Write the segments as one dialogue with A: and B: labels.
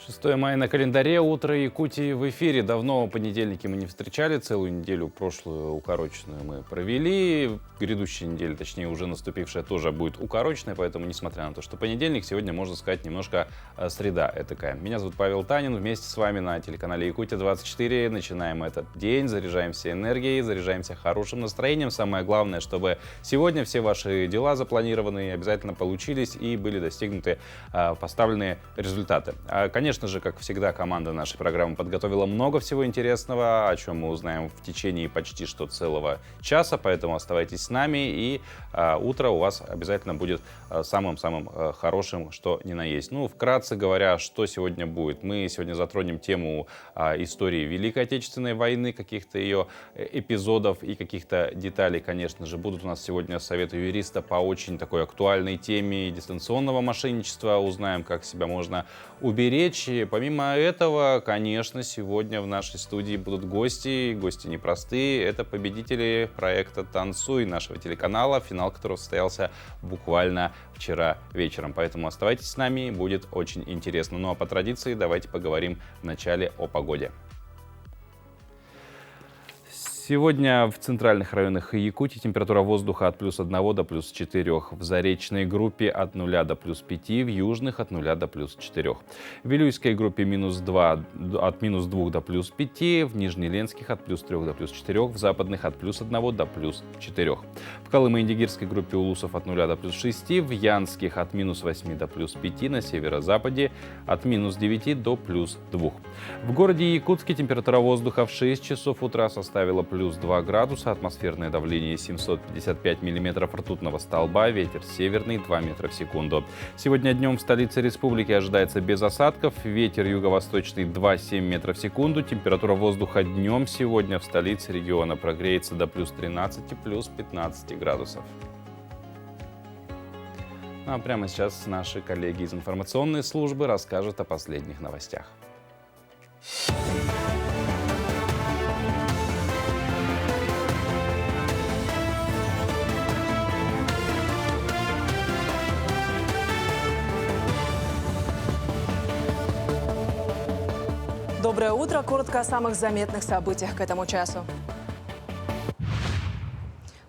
A: 6 мая на календаре, утро Якутии в эфире. Давно понедельники мы не встречали, целую неделю прошлую укороченную мы провели. Грядущая неделя, точнее уже наступившая, тоже будет укороченная, поэтому несмотря на то, что понедельник, сегодня, можно сказать, немножко среда этакая. Меня зовут Павел Танин, вместе с вами на телеканале Якутия-24 начинаем этот день, заряжаемся энергией, заряжаемся хорошим настроением. Самое главное, чтобы сегодня все ваши дела запланированные обязательно получились и были достигнуты поставленные результаты. Конечно же, как всегда, команда нашей программы подготовила много всего интересного, о чем мы узнаем в течение почти что целого часа, поэтому оставайтесь с нами, и утро у вас обязательно будет самым-самым хорошим, что ни на есть. Ну, вкратце говоря, что сегодня будет. Мы сегодня затронем тему истории Великой Отечественной войны, каких-то ее эпизодов и каких-то деталей, конечно же. Будут у нас сегодня советы юриста по очень такой актуальной теме дистанционного мошенничества. Узнаем, как себя можно уберечь. И помимо этого, конечно, сегодня в нашей студии будут гости непростые. Это победители проекта «Танцуй» нашего телеканала, финал которого состоялся буквально вчера вечером. Поэтому оставайтесь с нами, будет очень интересно. Ну а по традиции давайте поговорим вначале о погоде. Сегодня в центральных районах Якутии температура воздуха от +1 до +4. В заречной группе от 0 до +5, в южных от 0 до +4. В Вилюйской группе -2 от -2 до +5, в Нижнеленских от +3 до +4, в западных от +1 до +4. В Колымо-Индигирской группе Улусов от 0 до +6, в Янских от -8 до +5, на северо-западе от -9 до +2. В городе Якутске температура воздуха в 6 часов утра составила +2 градуса, атмосферное давление 755 миллиметров ртутного столба, ветер северный 2 метра в секунду. Сегодня днем в столице республики ожидается без осадков, ветер юго-восточный 2,7 метров в секунду, температура воздуха днем сегодня в столице региона прогреется до +13, +15 градусов. А прямо сейчас наши коллеги из информационной службы расскажут о последних новостях.
B: Доброе утро. Коротко о самых заметных событиях к этому часу.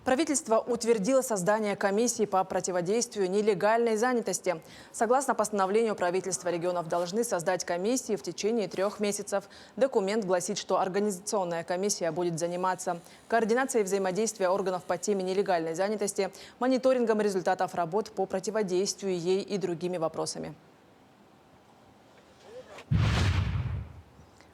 B: Правительство утвердило создание комиссии по противодействию нелегальной занятости. Согласно постановлению, правительства регионов должны создать комиссии в течение 3 месяцев. Документ гласит, что организационная комиссия будет заниматься координацией взаимодействия органов по теме нелегальной занятости, мониторингом результатов работ по противодействию ей и другими вопросами.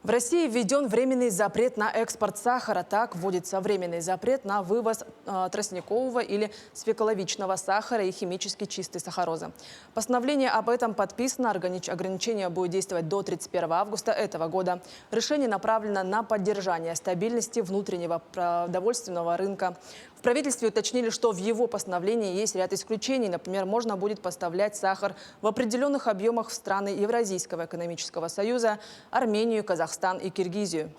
B: В России введен временный запрет на экспорт сахара. Так вводится временный запрет на вывоз тростникового или свекловичного сахара и химически чистой сахарозы. Постановление об этом подписано. Ограничение будет действовать до 31 августа этого года. Решение направлено на поддержание стабильности внутреннего продовольственного рынка. В правительстве уточнили, что в его постановлении есть ряд исключений. Например, можно будет поставлять сахар в определенных объемах в страны Евразийского экономического союза, Армению, Казахстан и Киргизию.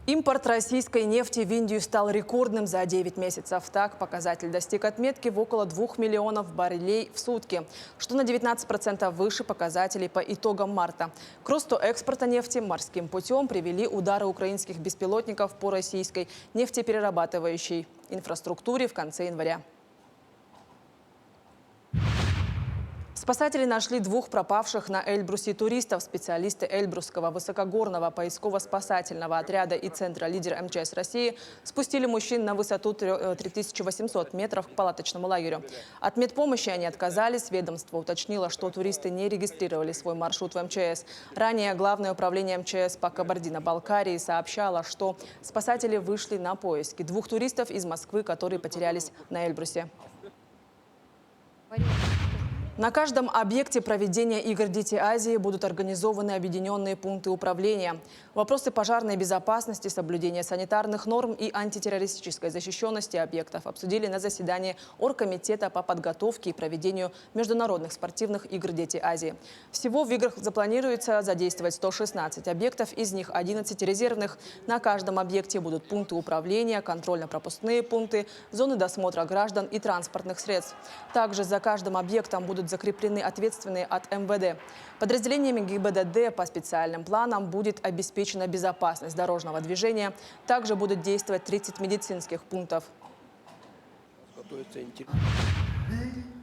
B: Импорт российской нефти в Индию стал рекордным за 9 месяцев. Так, показатель достиг отметки в около 2 миллионов баррелей в сутки, что на 19% выше показателей по итогам марта. К росту экспорта нефти морским путем привели удары украинских беспилотников по российской нефтеперерабатывающей инфраструктуре в конце января. Спасатели нашли 2 пропавших на Эльбрусе туристов. Специалисты Эльбрусского высокогорного поисково-спасательного отряда и центра «Лидер» МЧС России спустили мужчин на высоту 3800 метров к палаточному лагерю. От медпомощи они отказались. Ведомство уточнило, что туристы не регистрировали свой маршрут в МЧС. Ранее Главное управление МЧС по Кабардино-Балкарии сообщало, что спасатели вышли на поиски 2 туристов из Москвы, которые потерялись на Эльбрусе. На каждом объекте проведения игр «Дети Азии» будут организованы объединенные пункты управления. Вопросы пожарной безопасности, соблюдения санитарных норм и антитеррористической защищенности объектов обсудили на заседании Оргкомитета по подготовке и проведению международных спортивных игр «Дети Азии». Всего в играх запланируется задействовать 116 объектов, из них 11 резервных. На каждом объекте будут пункты управления, контрольно-пропускные пункты, зоны досмотра граждан и транспортных средств. Также за каждым объектом будут будут закреплены ответственные от МВД. Подразделениями ГИБДД по специальным планам будет обеспечена безопасность дорожного движения. Также будут действовать 30 медицинских пунктов.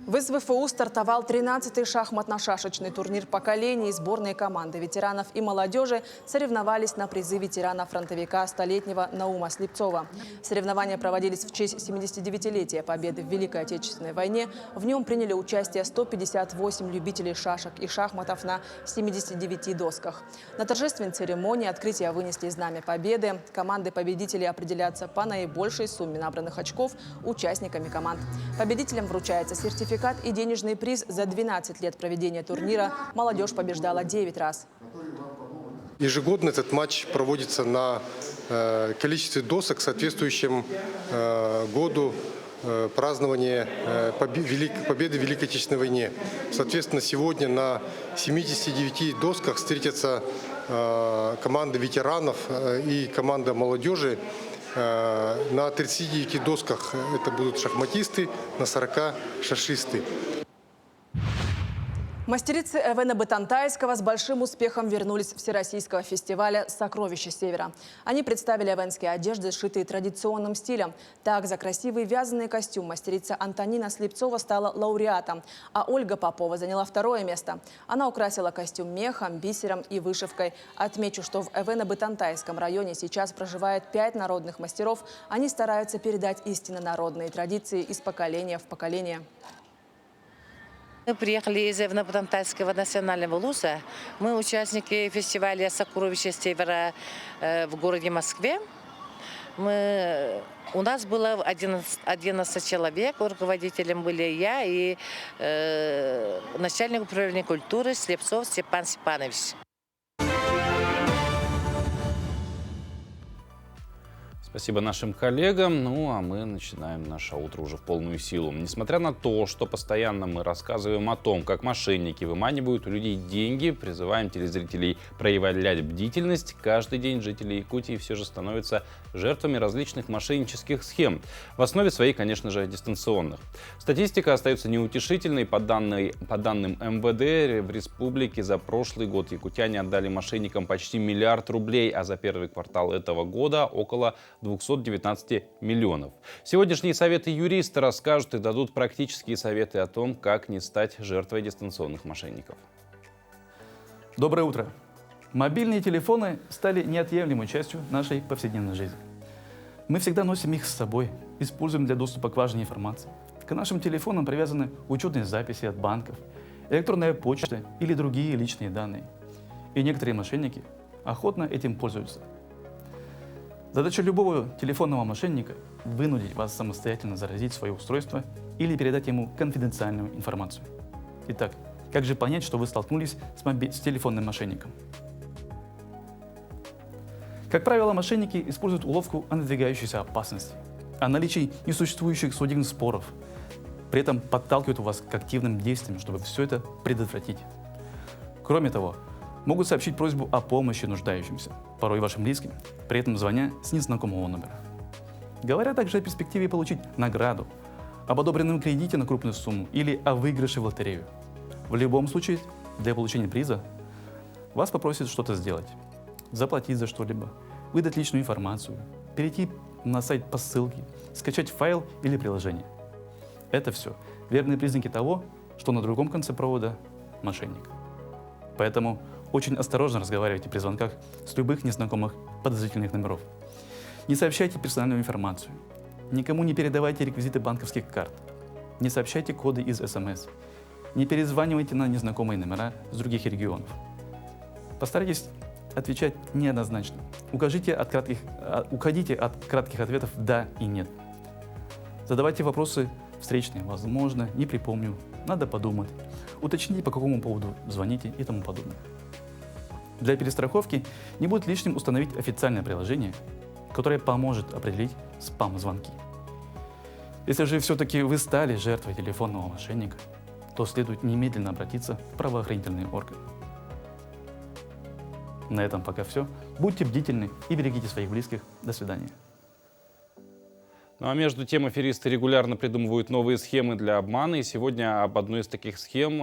B: В СВФУ стартовал 13-й шахматно-шашечный турнир поколений. Сборные команды ветеранов и молодежи соревновались на призы ветерана-фронтовика столетнего Наума Слепцова. Соревнования проводились в честь 79-летия победы в Великой Отечественной войне. В нем приняли участие 158 любителей шашек и шахматов на 79 досках. На торжественной церемонии открытия вынесли знамя победы. Команды победителей определятся по наибольшей сумме набранных очков участниками команд. Победителям вручается сертификат и денежный приз за 12 лет проведения турнира. Молодежь побеждала 9 раз.
C: Ежегодно этот матч проводится на количестве досок, соответствующем году празднования победы в Великой Отечественной войне. Соответственно, сегодня на 79 досках встретятся команда ветеранов и команда молодежи. На 39 досках это будут шахматисты, на 40 шашисты.
B: Мастерицы Эвена Бытантайского с большим успехом вернулись с Всероссийского фестиваля «Сокровища Севера». Они представили эвенские одежды, сшитые традиционным стилем. Так, за красивый вязаный костюм мастерица Антонина Слепцова стала лауреатом, а Ольга Попова заняла 2-е место. Она украсила костюм мехом, бисером и вышивкой. Отмечу, что в Эвена Бытантайском районе сейчас проживает 5 народных мастеров. Они стараются передать истинно народные традиции из поколения в поколение.
D: Мы приехали из Эвено-Бытантайского национального вуза. Мы участники фестиваля «Сокровища Севера» в городе Москве. У нас было 11 человек, руководителем были я и начальник управления культуры Слепцов Степан Степанович.
A: Спасибо нашим коллегам. Ну, а мы начинаем наше утро уже в полную силу. Несмотря на то, что постоянно мы рассказываем о том, как мошенники выманивают у людей деньги, призываем телезрителей проявлять бдительность, каждый день жители Якутии все же становятся жертвами различных мошеннических схем. В основе своей, конечно же, дистанционных. Статистика остается неутешительной. По данным МВД, в республике за прошлый год якутяне отдали мошенникам почти 1 миллиард рублей, а за первый квартал этого года около 219 миллионов. Сегодняшние советы юриста расскажут и дадут практические советы о том, как не стать жертвой дистанционных мошенников.
E: Доброе утро. Мобильные телефоны стали неотъемлемой частью нашей повседневной жизни. Мы всегда носим их с собой, используем для доступа к важной информации. К нашим телефонам привязаны учетные записи от банков, электронная почта или другие личные данные. И некоторые мошенники охотно этим пользуются. Задача любого телефонного мошенника – вынудить вас самостоятельно заразить свое устройство или передать ему конфиденциальную информацию. Итак, как же понять, что вы столкнулись с телефонным мошенником? Как правило, мошенники используют уловку о надвигающейся опасности, о наличии несуществующих судебных споров. При этом подталкивают вас к активным действиям, чтобы все это предотвратить. Кроме того, могут сообщить просьбу о помощи нуждающимся, порой вашим близким, при этом звоня с незнакомого номера. Говоря также о перспективе получить награду, об одобренном кредите на крупную сумму или о выигрыше в лотерею. В любом случае, для получения приза вас попросят что-то сделать. Заплатить за что-либо, выдать личную информацию, перейти на сайт по ссылке, скачать файл или приложение. Это все верные признаки того, что на другом конце провода мошенник. Поэтому очень осторожно разговаривайте при звонках с любых незнакомых подозрительных номеров. Не сообщайте персональную информацию. Никому не передавайте реквизиты банковских карт. Не сообщайте коды из СМС. Не перезванивайте на незнакомые номера с других регионов. Постарайтесь отвечать неоднозначно. Уходите от кратких ответов «да» и «нет». Задавайте вопросы встречные. Возможно, не припомню, надо подумать. Уточните, по какому поводу звоните и тому подобное. Для перестраховки не будет лишним установить официальное приложение, которое поможет определить спам-звонки. Если же все-таки вы стали жертвой телефонного мошенника, то следует немедленно обратиться в правоохранительные органы. На этом пока все. Будьте бдительны и берегите своих близких. До свидания.
A: Ну а между тем аферисты регулярно придумывают новые схемы для обмана. И сегодня об одной из таких схем,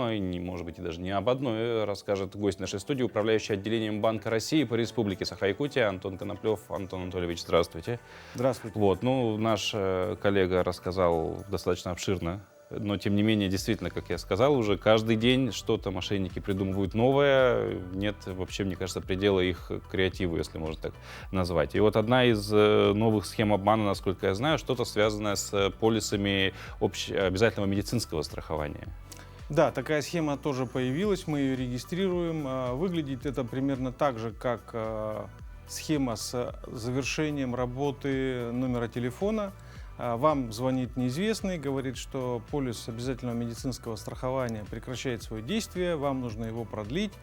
A: может быть, и даже не об одной, расскажет гость нашей студии, управляющий отделением Банка России по Республике Саха-Якутия Антон Коноплев. Антон Анатольевич, здравствуйте.
F: Здравствуйте.
A: Вот, ну, наш коллега рассказал достаточно обширно. Но, тем не менее, действительно, как я сказал уже, каждый день что-то мошенники придумывают новое. Нет вообще, мне кажется, предела их креативу, если можно так назвать. И вот одна из новых схем обмана, насколько я знаю, что-то связанное с полисами обязательного медицинского страхования.
F: Да, такая схема тоже появилась, мы ее регистрируем. Выглядит это примерно так же, как схема с завершением работы номера телефона. Вам звонит неизвестный, говорит, что полис обязательного медицинского страхования прекращает свое действие, вам нужно его продлить,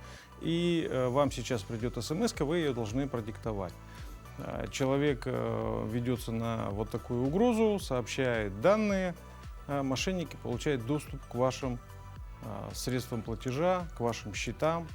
F: и вам сейчас придет смс, вы ее должны продиктовать. Человек ведется на вот такую угрозу, сообщает данные, мошенники получают доступ к вашим средствам платежа, к вашим счетам.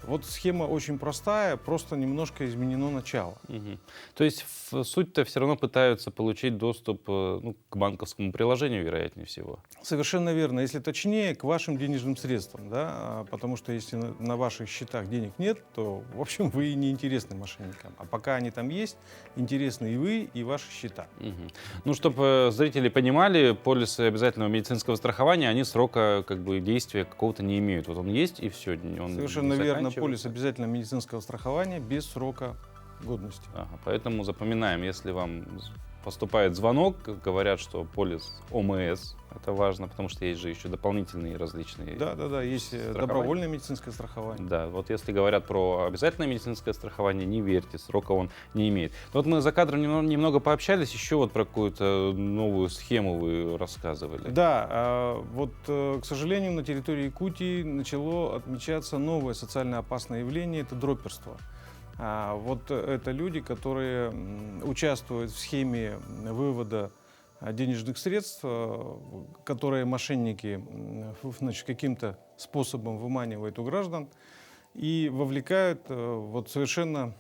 F: Вот схема очень простая, просто немножко изменено начало.
A: Мгм. То есть суть-то все равно пытаются получить доступ к банковскому приложению, вероятнее всего.
F: Совершенно верно. Если точнее, к вашим денежным средствам, да, потому что если на ваших счетах денег нет, то, в общем, вы и не интересны мошенникам. А пока они там есть, интересны и вы, и ваши счета.
A: Мгм. Ну, чтобы зрители понимали, полисы обязательного медицинского страхования, они срока действия какого-то не имеют. Вот он есть, и все. Он
F: Совершенно
A: не
F: верно.
A: заканчивается.
F: Полис обязательного медицинского страхования без срока годности.
A: Ага, поэтому запоминаем, если вам поступает звонок, говорят, что полис ОМС, это важно, потому что есть же еще дополнительные различные.
F: Да, есть
A: страхование.
F: добровольное медицинское страхование.
A: Да, вот если говорят про обязательное медицинское страхование, не верьте, срока он не имеет. Вот мы за кадром немного пообщались, еще вот про какую-то новую схему вы рассказывали.
F: Да, к сожалению, на территории Якутии начало отмечаться новое социально опасное явление – это дроперство. Вот это люди, которые участвуют в схеме вывода денежных средств, которые мошенники каким-то способом выманивают у граждан и вовлекают совершенно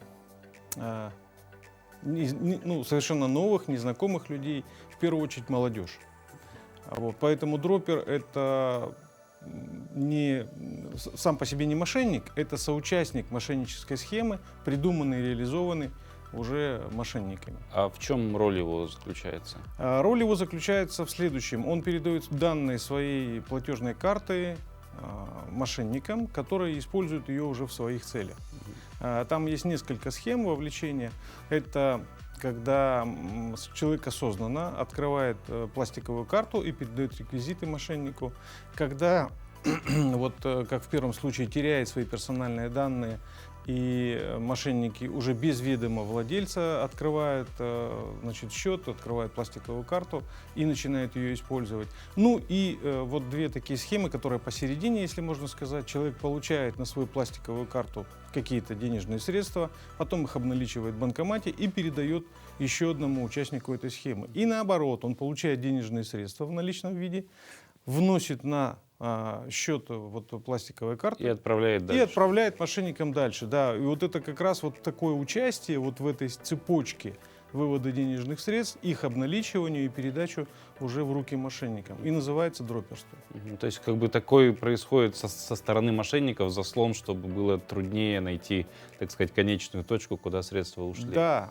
F: новых, незнакомых людей, в первую очередь молодежь. Поэтому дропер – это сам по себе не мошенник, это соучастник мошеннической схемы, придуманный и реализованный уже мошенниками.
A: А в чем роль его заключается?
F: Роль его заключается в следующем. Он передает данные своей платежной карты мошенникам, которые используют ее уже в своих целях. Там есть несколько схем вовлечения. Это когда человек осознанно открывает пластиковую карту и передает реквизиты мошеннику, когда, как в первом случае, теряет свои персональные данные, и мошенники уже без ведома владельца открывают счет, открывают пластиковую карту и начинают ее использовать. Ну и две такие схемы, которые посередине, если можно сказать. Человек получает на свою пластиковую карту какие-то денежные средства, потом их обналичивает в банкомате и передает еще одному участнику этой схемы. И наоборот, он получает денежные средства в наличном виде, вносит на счет пластиковой карты
A: И отправляет дальше.
F: и отправляет мошенникам дальше. Да. И вот это как раз такое участие в этой цепочке вывода денежных средств, их обналичиванию и передачу уже в руки мошенникам. И называется дроперство.
A: Мгм. То есть такой происходит со стороны мошенников заслон, чтобы было труднее найти, так сказать, конечную точку, куда средства ушли.
F: Да.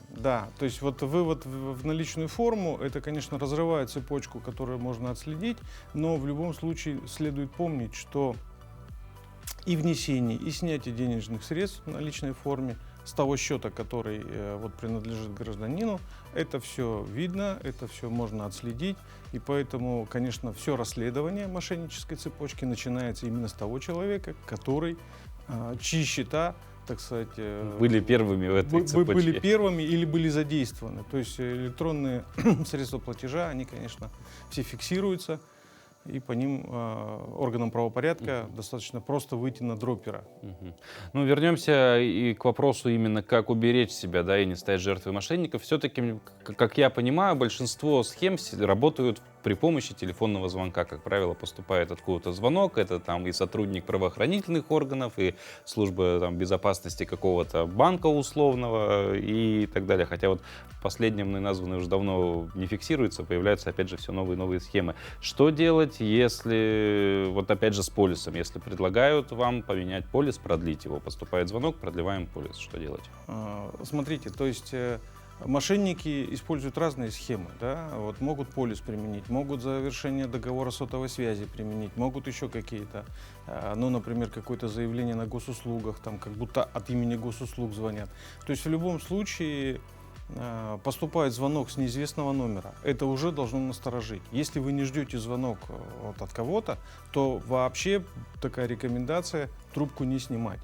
F: То есть вывод в наличную форму, это, конечно, разрывает цепочку, которую можно отследить, но в любом случае следует помнить, что и внесение, и снятие денежных средств в наличной форме с того счета, который принадлежит гражданину, это все видно, это все можно отследить. И поэтому, конечно, все расследование мошеннической цепочки начинается именно с того человека, чьи счета, так сказать,
A: Были первыми в этой цепочке.
F: были первыми или были задействованы. То есть электронные средства платежа, они, конечно, все фиксируются. И по ним органам правопорядка достаточно просто выйти на дропера.
A: Мгм. Ну, вернемся и к вопросу именно, как уберечь себя, и не стать жертвой мошенников. Все-таки, как я понимаю, большинство схем работают при помощи телефонного звонка. Как правило, поступает откуда-то звонок, это там и сотрудник правоохранительных органов, и служба там, безопасности какого-то банка условного и так далее. Хотя вот в последнем названные уже давно не фиксируется, появляются опять же все новые и новые схемы. Что делать, если, вот опять же с полисом, если предлагают вам поменять полис, продлить его, поступает звонок, продлеваем полис, что делать?
F: Смотрите, то есть мошенники используют разные схемы, да, вот могут полис применить, могут завершение договора сотовой связи применить, могут еще какие-то, ну, например, какое-то заявление на госуслугах, там, как будто от имени госуслуг звонят. То есть в любом случае поступает звонок с неизвестного номера, это уже должно насторожить. Если вы не ждете звонок вот от кого-то, то вообще такая рекомендация — трубку не снимать.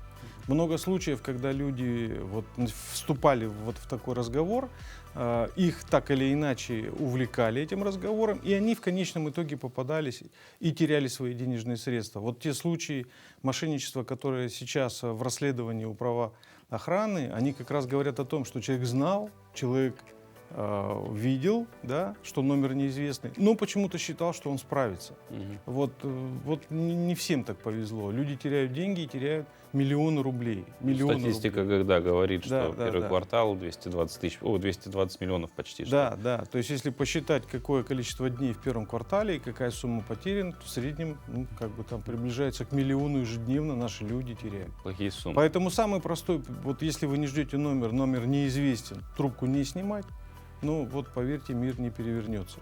F: Много случаев, когда люди вот вступали вот в такой разговор, их так или иначе увлекали этим разговором, и они в конечном итоге попадались и теряли свои денежные средства. Вот те случаи мошенничества, которые сейчас в расследовании у правоохраны, они как раз говорят о том, что человек знал, человек видел, да, что номер неизвестный, но почему-то считал, что он справится. Вот не всем так повезло. Люди теряют деньги и теряют миллионы рублей.
A: Статистика, когда говорит, что
F: Да,
A: первый
F: да.
A: квартал 220 миллионов почти.
F: Да, да. То есть если посчитать, какое количество дней в первом квартале и какая сумма потерян, то в среднем, ну, как бы там приближается к миллиону ежедневно наши люди теряют.
A: Плохие суммы.
F: Поэтому самый простой, вот если вы не ждете номер неизвестен, трубку не снимать, ну вот поверьте, мир не перевернется.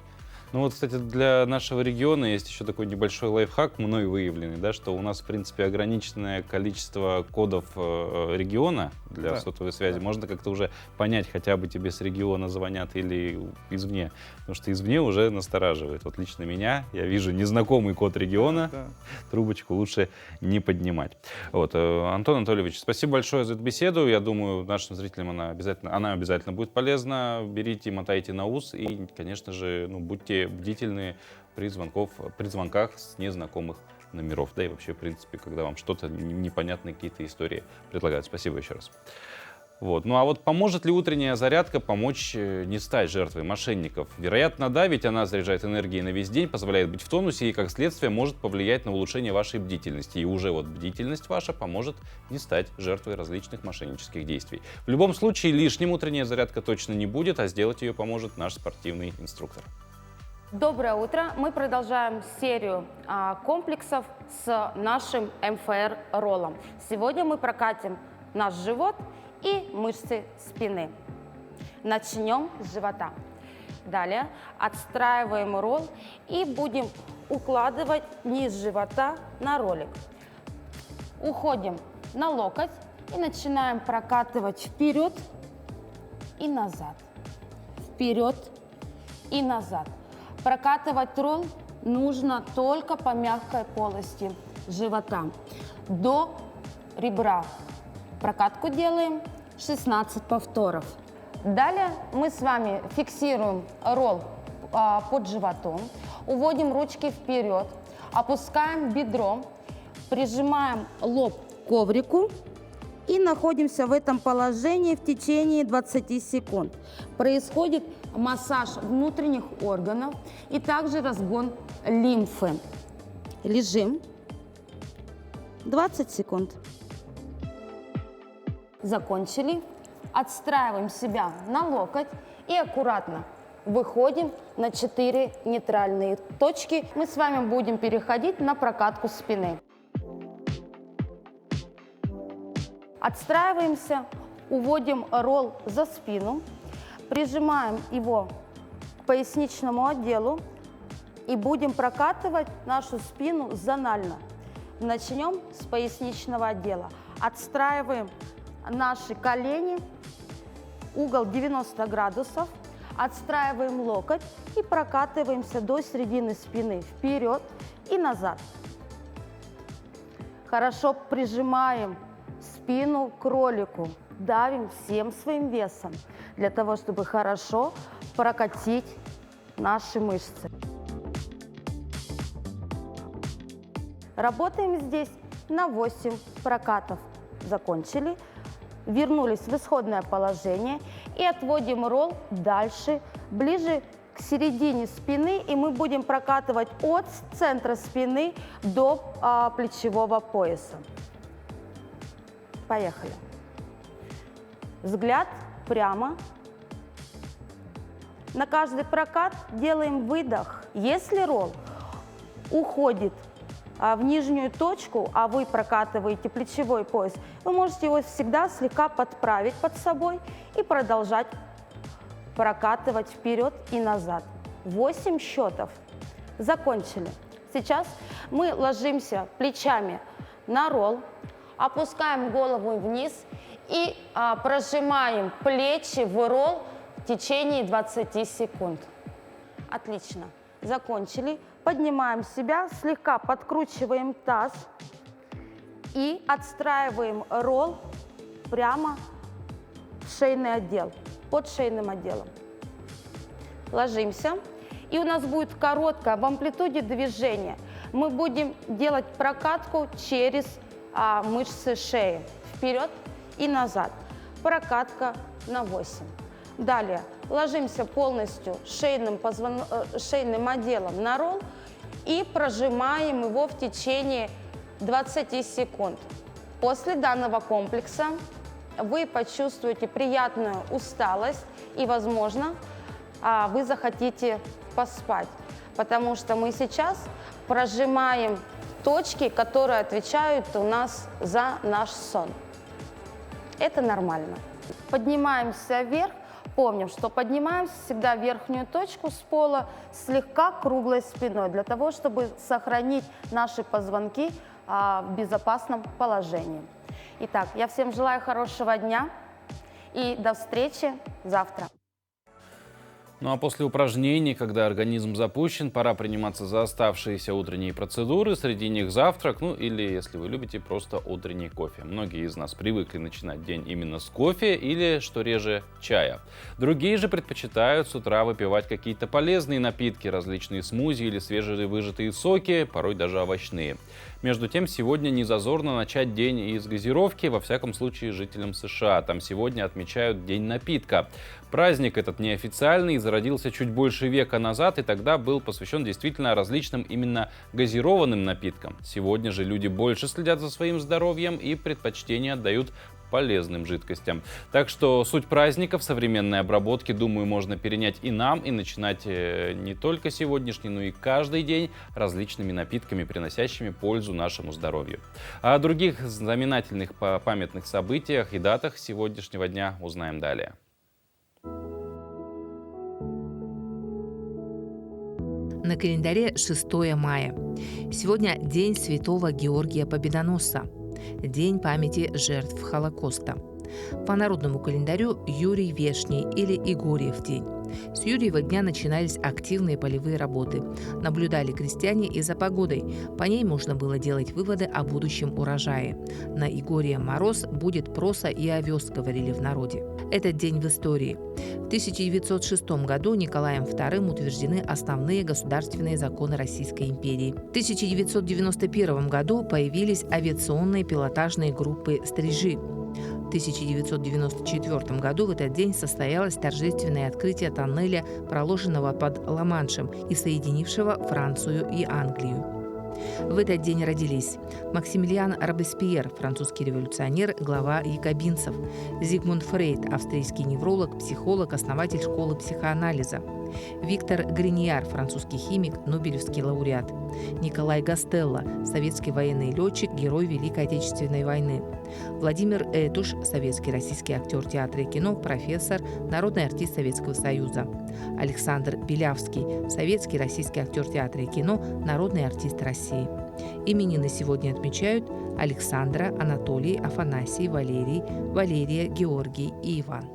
A: Ну вот, кстати, для нашего региона есть еще такой небольшой лайфхак, мной выявленный, да, что у нас, в принципе, ограниченное количество кодов региона для
F: Да.
A: сотовой связи.
F: Да.
A: Можно как-то уже понять, хотя бы тебе с региона звонят или извне. Потому что извне уже настораживает. Вот лично меня, я вижу незнакомый код региона,
F: Да.
A: трубочку лучше не поднимать. Вот, Антон Анатольевич, спасибо большое за эту беседу. Я думаю, нашим зрителям она обязательно будет полезна. Берите, мотайте на ус и, конечно же, ну, будьте бдительны при звонках с незнакомых номеров. Да и вообще, в принципе, когда вам что-то непонятные какие-то истории предлагают. Спасибо еще раз. Вот. Ну а вот поможет ли утренняя зарядка помочь не стать жертвой мошенников? Вероятно, да, ведь она заряжает энергией на весь день, позволяет быть в тонусе и, как следствие, может повлиять на улучшение вашей бдительности. И уже вот бдительность ваша поможет не стать жертвой различных мошеннических действий. В любом случае, лишним утренняя зарядка точно не будет, а сделать ее поможет наш спортивный инструктор.
G: Доброе утро! Мы продолжаем серию комплексов с нашим МФР-роллом. Сегодня мы прокатим наш живот и мышцы спины. Начнем с живота. Далее отстраиваем ролл и будем укладывать низ живота на ролик. Уходим на локоть и начинаем прокатывать вперед и назад. Вперед и назад. Прокатывать ролл нужно только по мягкой полости живота до ребра. Прокатку делаем 16 повторов. Далее мы с вами фиксируем ролл под животом, уводим ручки вперед, опускаем бедро, прижимаем лоб к коврику и находимся в этом положении в течение 20 секунд. Происходит массаж внутренних органов и также разгон лимфы. Лежим 20 секунд. Закончили. Отстраиваем себя на локоть и аккуратно выходим на 4 нейтральные точки. Мы с вами будем переходить на прокатку спины. Отстраиваемся, уводим ролл за спину, прижимаем его к поясничному отделу и будем прокатывать нашу спину зонально. Начнем с поясничного отдела. Отстраиваем наши колени, угол 90 градусов, отстраиваем локоть и прокатываемся до середины спины вперед и назад. Хорошо прижимаем спину к ролику, давим всем своим весом для того, чтобы хорошо прокатить наши мышцы. Работаем здесь на 8 прокатов. Закончили. Вернулись в исходное положение и отводим ролл дальше, ближе к середине спины, и мы будем прокатывать от центра спины до плечевого пояса. Поехали. Взгляд прямо. На каждый прокат делаем выдох. Если ролл уходит в нижнюю точку, а вы прокатываете плечевой пояс, вы можете его всегда слегка подправить под собой и продолжать прокатывать вперед и назад. 8 счетов. Закончили. Сейчас мы ложимся плечами на ролл, опускаем голову вниз и прожимаем плечи в ролл в течение 20 секунд. Отлично. Закончили. Поднимаем себя, слегка подкручиваем таз и отстраиваем ролл прямо в шейный отдел, под шейным отделом. Ложимся, и у нас будет короткое в амплитуде движение. Мы будем делать прокатку через мышцы шеи. Вперед и назад. Прокатка на 8. Далее ложимся полностью шейным отделом на ролл и прожимаем его в течение 20 секунд. После данного комплекса вы почувствуете приятную усталость и, возможно, вы захотите поспать, потому что мы сейчас прожимаем точки, которые отвечают у нас за наш сон. Это нормально. Поднимаемся вверх. Помним, что поднимаемся всегда в верхнюю точку с пола слегка круглой спиной, для того, чтобы сохранить наши позвонки в безопасном положении. Итак, я всем желаю хорошего дня и до встречи завтра.
A: Ну а после упражнений, когда организм запущен, пора приниматься за оставшиеся утренние процедуры. Среди них завтрак, ну или, если вы любите, просто утренний кофе. Многие из нас привыкли начинать день именно с кофе или, что реже, чая. Другие же предпочитают с утра выпивать какие-то полезные напитки, различные смузи или свежевыжатые соки, порой даже овощные. Между тем, сегодня не зазорно начать день из газировки, во всяком случае, жителям США. Там сегодня отмечают День напитка. Праздник этот неофициальный, зародился чуть больше века назад, и тогда был посвящен действительно различным именно газированным напиткам. Сегодня же люди больше следят за своим здоровьем и предпочтение отдают полезным жидкостям. Так что суть праздника в современной обработке, думаю, можно перенять и нам, и начинать не только сегодняшний, но и каждый день различными напитками, приносящими пользу нашему здоровью. О других знаменательных памятных событиях и датах сегодняшнего дня узнаем далее.
H: На календаре 6 мая. Сегодня День Святого Георгия Победоносца. День памяти жертв Холокоста. По народному календарю Юрий Вешний или Игорьев день. С Юрьева дня начинались активные полевые работы. Наблюдали крестьяне и за погодой. По ней можно было делать выводы о будущем урожае. На Игория мороз будет проса и овес, говорили в народе. Этот день в истории. В 1906 году Николаем II утверждены основные государственные законы Российской империи. В 1991 году появились авиационные пилотажные группы «Стрижи». В 1994 году в этот день состоялось торжественное открытие тоннеля, проложенного под Ла-Маншем и соединившего Францию и Англию. В этот день родились Максимилиан Робеспьер, французский революционер, глава якобинцев, Зигмунд Фрейд, австрийский невролог, психолог, основатель школы психоанализа, Виктор Гриньяр, французский химик, нобелевский лауреат, Николай Гастелло, советский военный летчик, герой Великой Отечественной войны, Владимир Этуш, советский российский актер театра и кино, профессор, народный артист Советского Союза, Александр Белявский, советский российский актер театра и кино, народный артист России. Именины сегодня отмечают Александра, Анатолий, Афанасий, Валерий, Валерия, Георгий и Иван.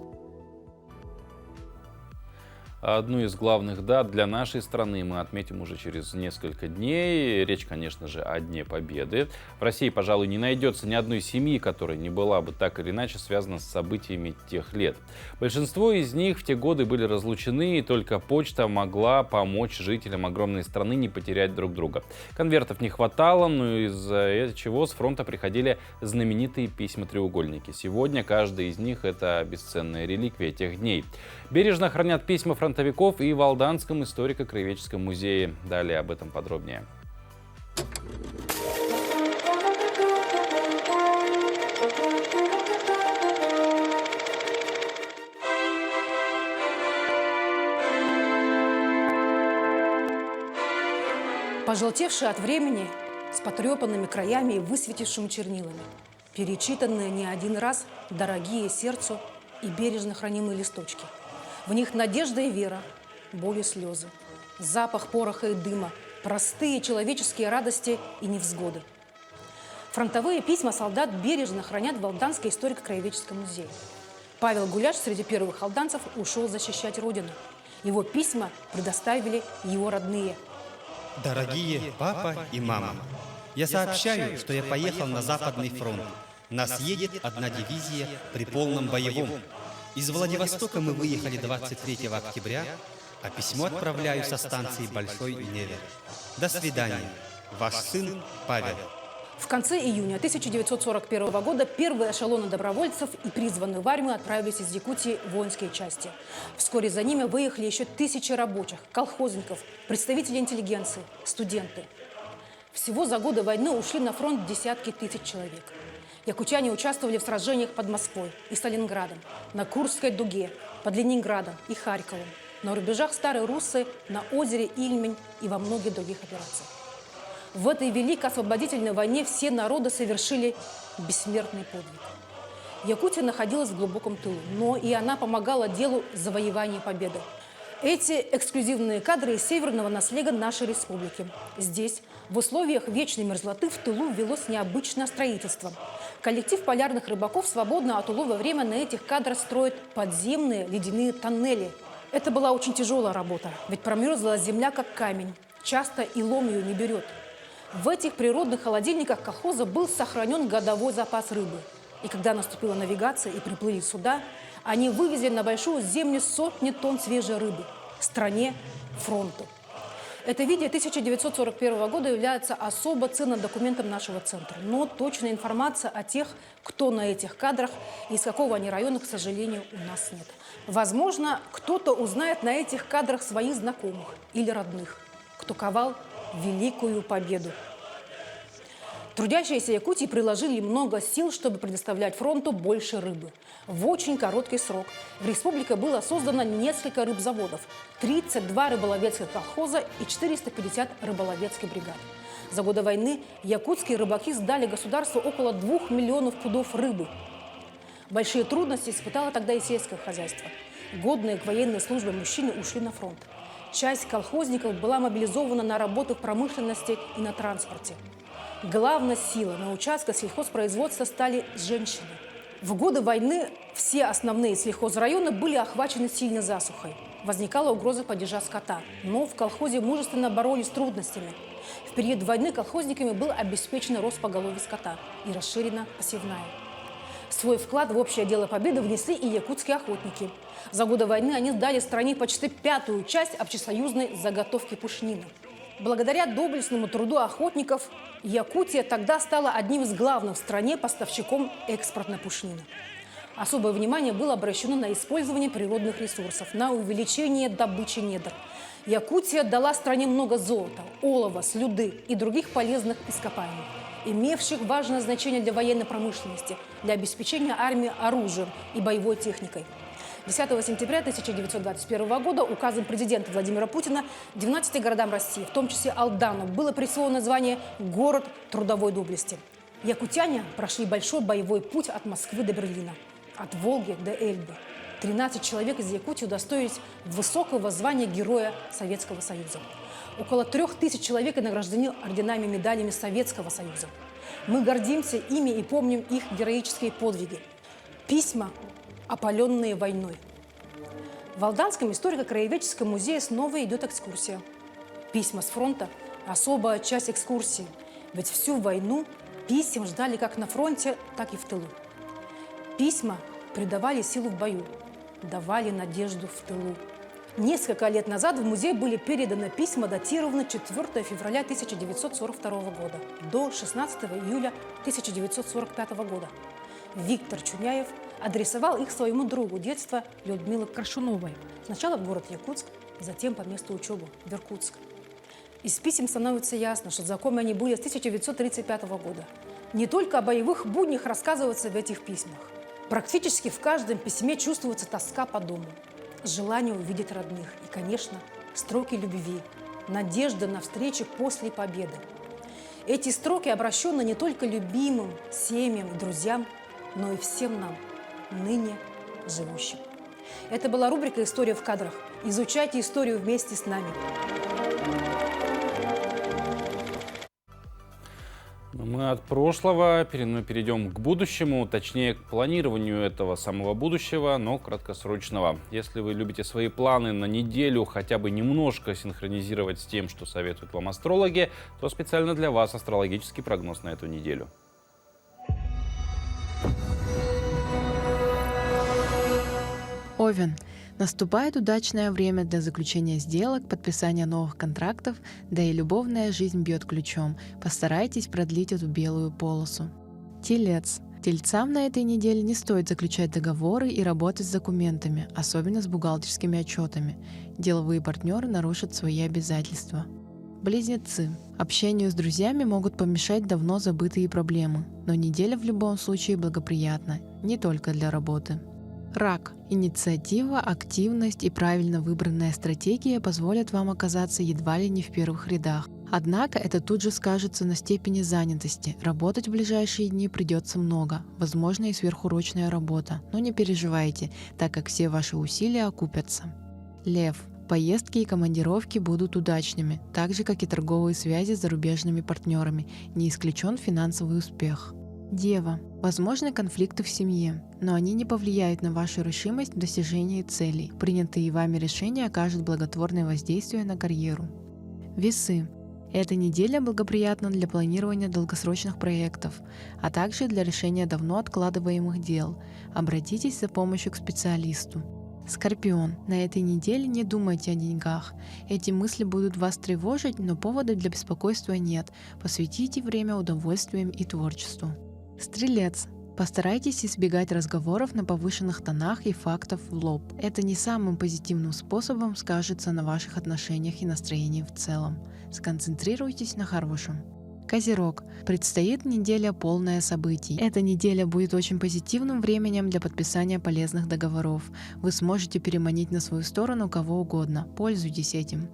A: Одну из главных дат для нашей страны мы отметим уже через несколько дней. Речь, конечно же, о Дне Победы. В России, пожалуй, не найдется ни одной семьи, которая не была бы так или иначе связана с событиями тех лет. Большинство из них в те годы были разлучены, и только почта могла помочь жителям огромной страны не потерять друг друга. Конвертов не хватало, но из-за чего с фронта приходили знаменитые письма-треугольники. Сегодня каждый из них — это бесценная реликвия тех дней. Бережно хранят письма французские фронтовиков и в Алданском историко-краеведческом музее. Далее об этом подробнее.
I: Пожелтевшие от времени, с потрепанными краями и высветившими чернилами, перечитанные не один раз дорогие сердцу и бережно хранимые листочки. В них надежда и вера, боль и слезы, запах пороха и дыма, простые человеческие радости и невзгоды. Фронтовые письма солдат бережно хранят в Алданском историко-краеведческом музее. Павел Гуляш среди первых алданцев ушел защищать родину. Его письма предоставили его родные.
J: Дорогие папа и мама, я сообщаю, что я поехал на Западный фронт. Нас едет одна дивизия при полном боевом. Из Владивостока мы выехали 23 октября, а письмо отправляю со станции Большой Невер. До свидания. Ваш сын Павел.
I: В конце июня 1941 года первые эшелоны добровольцев и призванных в армию отправились из Якутии в воинские части. Вскоре за ними выехали еще тысячи рабочих, колхозников, представителей интеллигенции, студенты. Всего за годы войны ушли на фронт десятки тысяч человек. Якутяне участвовали в сражениях под Москвой и Сталинградом, на Курской дуге, под Ленинградом и Харьковом, на рубежах Старой Руссы, на озере Ильмень и во многих других операциях. В этой великой освободительной войне все народы совершили бессмертный подвиг. Якутия находилась в глубоком тылу, но и она помогала делу завоевания победы. Эти эксклюзивные кадры из северного наследия нашей республики. Здесь, в условиях вечной мерзлоты, в тылу велось необычное строительство. Коллектив полярных рыбаков свободно от улова время на этих кадрах строит подземные ледяные тоннели. Это была очень тяжелая работа, ведь промерзла земля как камень. Часто и лом ее не берет. В этих природных холодильниках колхоза был сохранен годовой запас рыбы. И когда наступила навигация и приплыли суда, они вывезли на большую землю сотни тонн свежей рыбы стране, фронту. Это видео 1941 года является особо ценным документом нашего центра. Но точная информация о тех, кто на этих кадрах и из какого они района, к сожалению, у нас нет. Возможно, кто-то узнает на этих кадрах своих знакомых или родных, кто ковал великую победу. Трудящиеся Якутии приложили много сил, чтобы предоставлять фронту больше рыбы. В очень короткий срок в республике было создано несколько рыбзаводов, 32 рыболовецких колхоза и 450 рыболовецких бригад. За годы войны якутские рыбаки сдали государству около 2 миллионов пудов рыбы. Большие трудности испытало тогда и сельское хозяйство. Годные к военной службе мужчины ушли на фронт. Часть колхозников была мобилизована на работу в промышленности и на транспорте. Главной силой на участках сельхозпроизводства стали женщины. В годы войны все основные сельхозрайоны были охвачены сильной засухой. Возникала угроза падежа скота, но в колхозе мужественно боролись с трудностями. В период войны колхозниками был обеспечен рост поголовья скота и расширена посевная. Свой вклад в общее дело победы внесли и якутские охотники. За годы войны они дали стране почти 1/5 часть общесоюзной заготовки пушнины. Благодаря доблестному труду охотников Якутия тогда стала одним из главных в стране поставщиком экспортной пушнины. Особое внимание было обращено на использование природных ресурсов, на увеличение добычи недр. Якутия дала стране много золота, олова, слюды и других полезных ископаемых, имевших важное значение для военной промышленности, для обеспечения армии оружием и боевой техникой. 10 сентября 1921 года указом президента Владимира Путина 12 городам России, в том числе Алдану, было присвоено звание «Город трудовой доблести». Якутяне прошли большой боевой путь от Москвы до Берлина, от Волги до Эльбы. 13 человек из Якутии удостоились высокого звания Героя Советского Союза. Около 3000 человек награждены орденами и медалями Советского Союза. Мы гордимся ими и помним их героические подвиги. Письма, опаленные войной. В Алданском историко-краеведческом музее снова идет экскурсия. Письма с фронта – особая часть экскурсии. Ведь всю войну писем ждали как на фронте, так и в тылу. Письма придавали силу в бою, давали надежду в тылу. Несколько лет назад в музей были переданы письма, датированные 4 февраля 1942 года до 16 июля 1945 года. Виктор Чуняев адресовал их своему другу детства Людмиле Коршуновой. Сначала в город Якутск, затем по месту учебы в Иркутск. Из писем становится ясно, что знакомы они были с 1935 года. Не только о боевых буднях рассказывается в этих письмах. Практически в каждом письме чувствуется тоска по дому, желание увидеть родных и, конечно, строки любви, надежда на встречу после победы. Эти строки обращены не только любимым, семьям и друзьям, но и всем нам, ныне живущим. Это была рубрика «История в кадрах». Изучайте историю вместе с нами.
A: Мы от прошлого перейдем к будущему, точнее к планированию этого самого будущего, но краткосрочного. Если вы любите свои планы на неделю хотя бы немножко синхронизировать с тем, что советуют вам астрологи, то специально для вас астрологический прогноз на эту неделю.
K: Овен. Наступает удачное время для заключения сделок, подписания новых контрактов, да и любовная жизнь бьет ключом. Постарайтесь продлить эту белую полосу. Телец. Тельцам на этой неделе не стоит заключать договоры и работать с документами, особенно с бухгалтерскими отчетами. Деловые партнеры нарушат свои обязательства. Близнецы. Общению с друзьями могут помешать давно забытые проблемы, но неделя в любом случае благоприятна, не только для работы. Рак. Инициатива, активность и правильно выбранная стратегия позволят вам оказаться едва ли не в первых рядах. Однако это тут же скажется на степени занятости. Работать в ближайшие дни придется много, возможно и сверхурочная работа, но не переживайте, так как все ваши усилия окупятся. Лев. Поездки и командировки будут удачными, так же как и торговые связи с зарубежными партнерами, не исключен финансовый успех. Дева. Возможны конфликты в семье, но они не повлияют на вашу решимость в достижении целей. Принятые вами решения окажут благотворное воздействие на карьеру. Весы. Эта неделя благоприятна для планирования долгосрочных проектов, а также для решения давно откладываемых дел. Обратитесь за помощью к специалисту. Скорпион. На этой неделе не думайте о деньгах. Эти мысли будут вас тревожить, но повода для беспокойства нет. Посвятите время удовольствиям и творчеству. Стрелец. Постарайтесь избегать разговоров на повышенных тонах и фактов в лоб. Это не самым позитивным способом скажется на ваших отношениях и настроении в целом. Сконцентрируйтесь на хорошем. Козерог. Предстоит неделя полная событий. Эта неделя будет очень позитивным временем для подписания полезных договоров. Вы сможете переманить на свою сторону кого угодно. Пользуйтесь этим.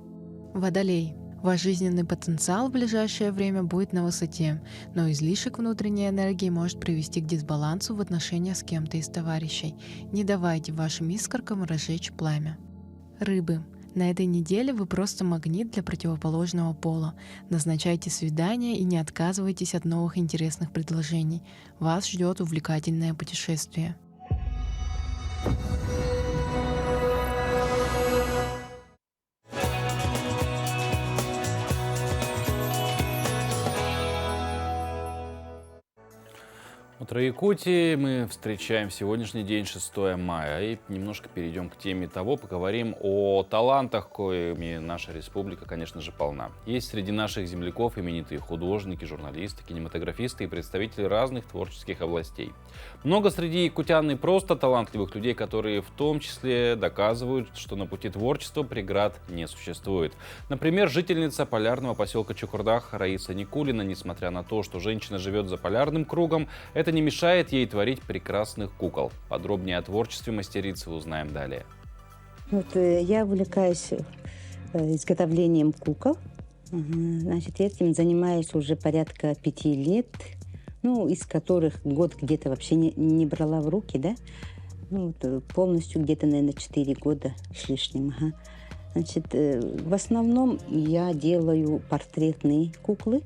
K: Водолей. Ваш жизненный потенциал в ближайшее время будет на высоте, но излишек внутренней энергии может привести к дисбалансу в отношениях с кем-то из товарищей. Не давайте вашим искоркам разжечь пламя. Рыбы. На этой неделе вы просто магнит для противоположного пола. Назначайте свидания и не отказывайтесь от новых интересных предложений. Вас ждет увлекательное путешествие.
A: Утро Якутии. Мы встречаем сегодняшний день, 6 мая, и немножко перейдем к теме того, поговорим о талантах, коими наша республика, конечно же, полна. Есть среди наших земляков именитые художники, журналисты, кинематографисты и представители разных творческих областей. Много среди якутян и просто талантливых людей, которые в том числе доказывают, что на пути творчества преград не существует. Например, жительница полярного поселка Чукурдах Раиса Никулина, несмотря на то, что женщина живет за полярным кругом, это не мешает ей творить прекрасных кукол. Подробнее о творчестве мастерицы узнаем далее.
L: Я увлекаюсь изготовлением кукол. Значит, этим занимаюсь уже порядка 5 лет, из которых год где-то вообще не брала в руки, да? Полностью где-то, наверное, 4 года с лишним. Ага. Значит, в основном я делаю портретные куклы.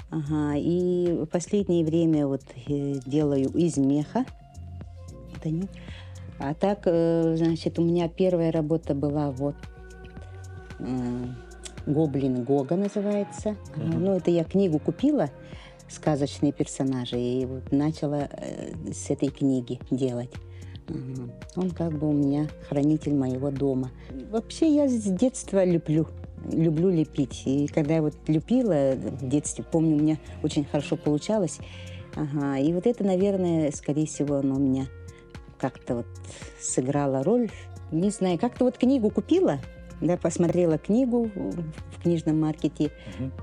L: Ага, и в последнее время делаю из меха. А так, значит, у меня первая работа была «Гоблин Гога» называется. Это я книгу купила, сказочные персонажи, и начала с этой книги делать. Он как бы у меня хранитель моего дома. Вообще я с детства люблю лепить. И когда я лепила в детстве, помню, у меня очень хорошо получалось. И это, наверное, скорее всего, оно у меня как-то вот сыграла роль. Не знаю, как-то вот книгу купила, да, посмотрела книгу в книжном маркете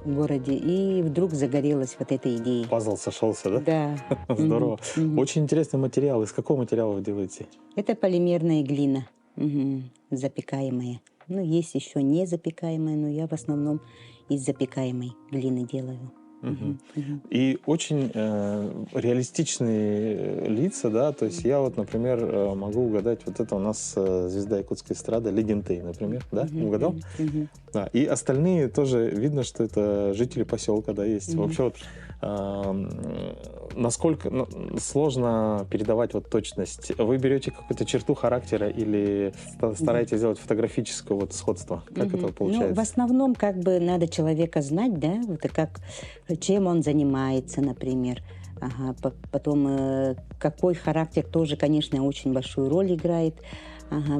L: в городе, и вдруг загорелась вот этой идеей.
M: Пазл сошелся, да?
L: Да.
M: Здорово. Очень интересный материал. Из какого материала вы делаете?
L: Это полимерная глина, запекаемая. Ну, есть еще не запекаемая, но я в основном из запекаемой глины делаю.
M: И очень реалистичные лица, да, то есть я вот, например, могу угадать, вот это у нас звезда якутской эстрады Легентей, например, да, угадал? Да, и остальные тоже видно, что это жители поселка, да, есть. Вообще вот насколько сложно передавать вот точность? Вы берете какую-то черту характера или стараетесь сделать фотографическое вот сходство? Как это получается?
L: Ну, в основном как бы надо человека знать, да, вот как, чем он занимается, например. Потом какой характер тоже, конечно, очень большую роль играет.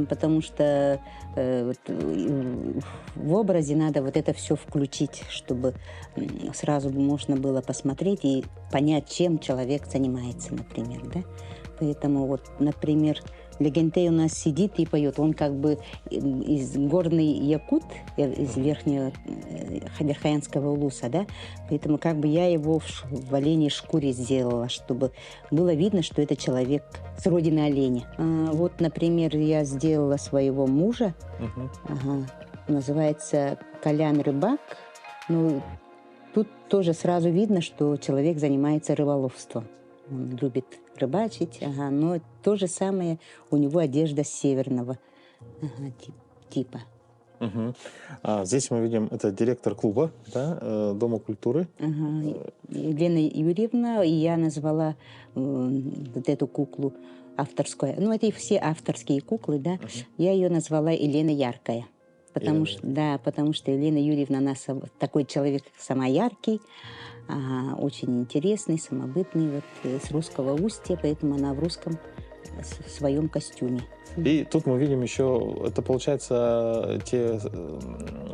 L: Потому что вот, в образе надо вот это все включить, чтобы сразу можно было посмотреть и понять, чем человек занимается, например, да. Поэтому вот, например, Легентей у нас сидит и поет. Он как бы из горный якут, из Верхоянского улуса, да. Поэтому как бы я его в оленей шкуре сделала, чтобы было видно, что это человек с родины оленя. Вот, например, я сделала своего мужа. Называется Колян Рыбак. Ну, тут тоже сразу видно, что человек занимается рыболовством. Он любит рыбачить, но то же самое у него одежда северного типа.
M: Здесь мы видим, это директор клуба, да, Дома культуры.
L: Елена Юрьевна, и я назвала вот эту куклу авторскую. Ну, это и все авторские куклы, да. Я ее назвала Елена Яркая. Потому что Елена Юрьевна, она такой человек сама яркий, очень интересный, самобытный, вот, с русского устья, поэтому она в русском в своем костюме.
M: И тут мы видим еще, это получается те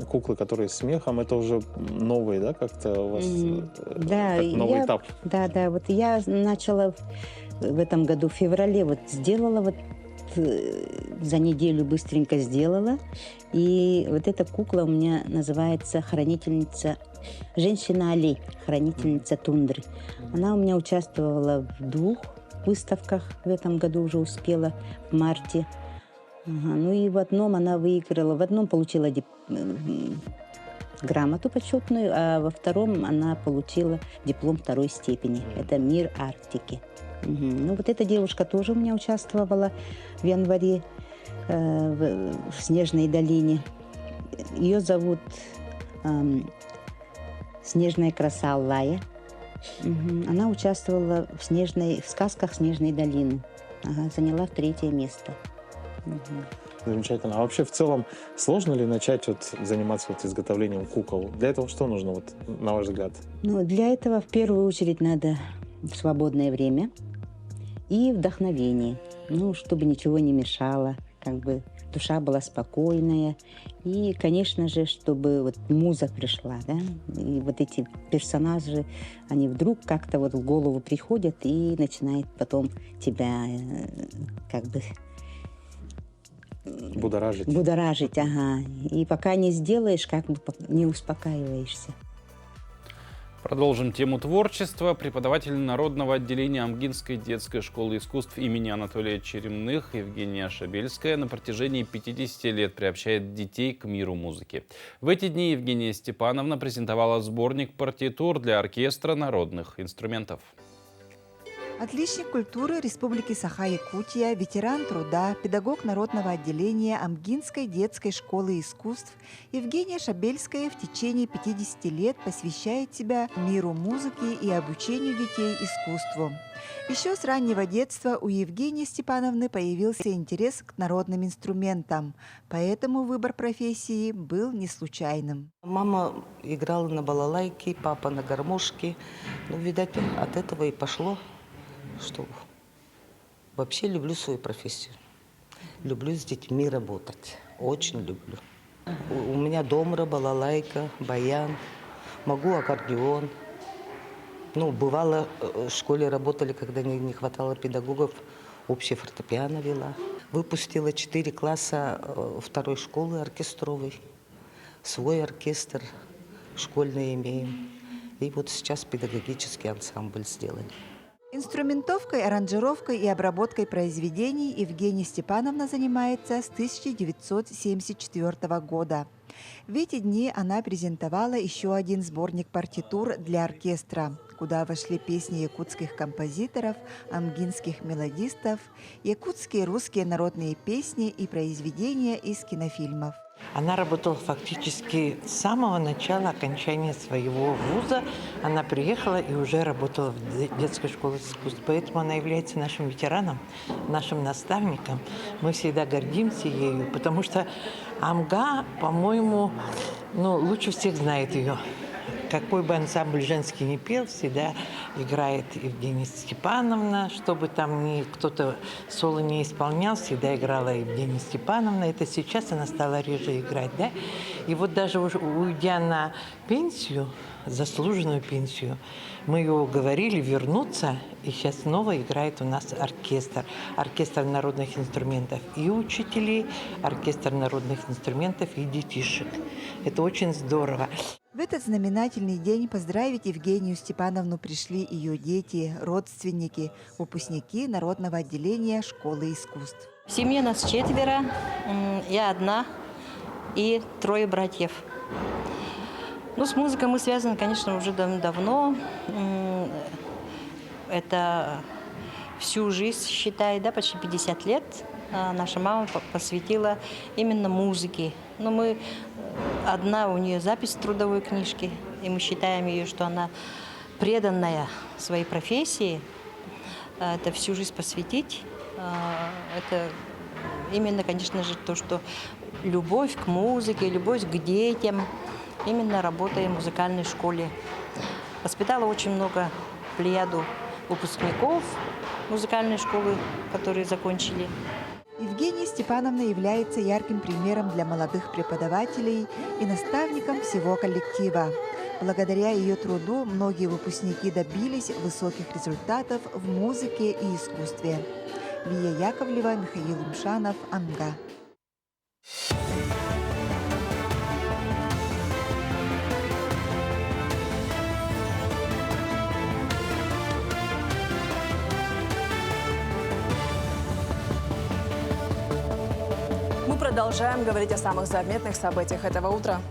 M: куклы, которые с мехом, это уже новые, да, как-то у вас новый этап?
L: Да, вот я начала в этом году, в феврале, вот сделала, вот за неделю быстренько сделала, и вот эта кукла у меня называется хранительница, женщина-олень, хранительница тундры. Она у меня участвовала в 2 выставках, в этом году уже успела, в марте. Ну и в одном она выиграла, в одном получила грамоту почетную, а во втором она получила диплом 2-й степени. Это «Мир Арктики». Ну вот эта девушка тоже у меня участвовала в январе в «Снежной долине». Ее зовут Снежная краса Аллая. Она участвовала в сказках «Снежной долины». Заняла 3-е место.
M: Замечательно. А вообще в целом сложно ли начать вот заниматься вот изготовлением кукол? Для этого что нужно, вот, на ваш взгляд?
L: Ну, для этого в первую очередь надо свободное время и вдохновение. Ну, чтобы ничего не мешало, как бы душа была спокойная. И, конечно же, чтобы вот муза пришла, да, и вот эти персонажи, они вдруг как-то вот в голову приходят и начинают потом тебя как бы
M: будоражить.
L: Будоражить, И пока не сделаешь, как бы не успокаиваешься.
A: Продолжим тему творчества. Преподаватель народного отделения Амгинской детской школы искусств имени Анатолия Черемных Евгения Шабельская на протяжении 50 лет приобщает детей к миру музыки. В эти дни Евгения Степановна презентовала сборник партитур для оркестра народных инструментов.
N: Отличник культуры Республики Саха-Якутия, ветеран труда, педагог народного отделения Амгинской детской школы искусств Евгения Шабельская в течение 50 лет посвящает себя миру музыки и обучению детей искусству. Еще с раннего детства у Евгении Степановны появился интерес к народным инструментам, поэтому выбор профессии был не случайным.
O: Мама играла на балалайке, папа на гармошке. Ну, видать, от этого и пошло. Что вообще люблю свою профессию. Люблю с детьми работать. Очень люблю. У меня домра, балалайка, баян. Могу аккордеон. Ну, бывало, в школе работали, когда не хватало педагогов. общее фортепиано вела. Выпустила 4 класса второй школы оркестровой. Свой оркестр школьный имеем. И вот сейчас педагогический ансамбль сделали.
N: Инструментовкой, аранжировкой и обработкой произведений Евгения Степановна занимается с 1974 года. В эти дни она презентовала еще один сборник партитур для оркестра, куда вошли песни якутских композиторов, амгинских мелодистов, якутские русские народные песни и произведения из кинофильмов.
P: Она работала фактически с самого начала окончания своего вуза. Она приехала и уже работала в детской школе искусств. Поэтому она является нашим ветераном, нашим наставником. Мы всегда гордимся ею, потому что Амга, по-моему, лучше всех знает ее. Какой бы ансамбль женский ни пел, всегда играет Евгения Степановна. Чтобы там кто-то соло не исполнял, всегда играла Евгения Степановна. Это сейчас она стала реже играть, да? И вот даже уже уйдя на пенсию, заслуженную пенсию, мы ее уговорили вернуться, и сейчас снова играет у нас оркестр. Оркестр народных инструментов и учителей, оркестр народных инструментов и детишек. Это очень здорово.
N: В этот знаменательный день поздравить Евгению Степановну пришли ее дети, родственники, выпускники Народного отделения школы искусств.
Q: В семье нас 4, я одна и 3 братьев. С музыкой мы связаны, конечно, уже давно. Это всю жизнь, считай, почти 50 лет наша мама посвятила именно музыке. Одна у нее запись в трудовой книжке, и мы считаем ее, что она преданная своей профессии. Это всю жизнь посвятить. Это именно, конечно же, то, что любовь к музыке, любовь к детям, именно работая в музыкальной школе. Воспитала очень много плеяду выпускников музыкальной школы, которые закончили.
N: Евгения Степановна является ярким примером для молодых преподавателей и наставником всего коллектива. Благодаря ее труду многие выпускники добились высоких результатов в музыке и искусстве. Лия Яковлева, Михаил Умшанов, Амга.
B: Продолжаем говорить о самых заметных событиях этого утра.